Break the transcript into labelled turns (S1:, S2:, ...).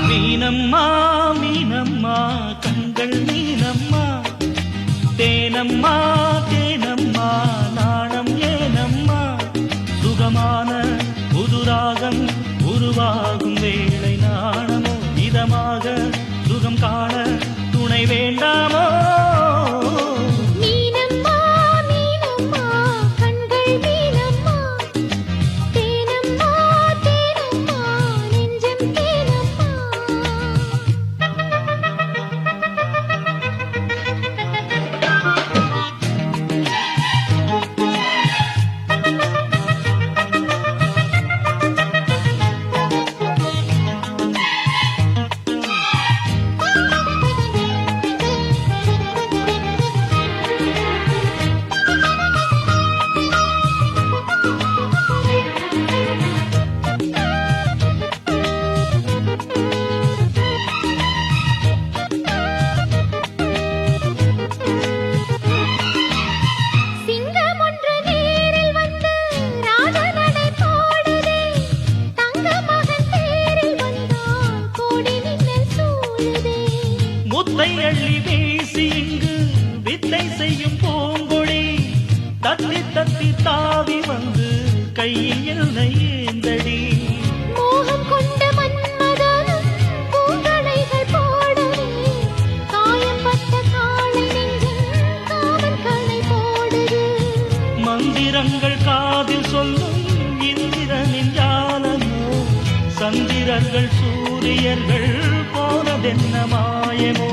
S1: மீனம்மா மீனம்மா கண்கள் மீனம்மா, தேனம்மா தேனம்மா நாணம் ஏனம்மா, சுகமான புதுராகம் உருவாகும் வேளை நாணமோ இதமாக சுகம் காண துணை வேண்டாமோ. முத்தை அள்ளி வீசி இங்கு வித்தை செய்யும் பூங்கொடி, தத்தி தத்தி தாவி வந்து கையில் என்னை ஏந்தடி.
S2: மோகம் கொண்ட மன்மதனும் பூங்களைகள் போடவே, காயப்பட்ட காளை நெஞ்சில் காவல் கடை போடுது.
S1: மந்திரங்கள் காதில் சொல்லும் இந்திரனின் ஜாலமோ, சந்திரர்கள் சூரியர்கள் போனதென்ன மாயமோ.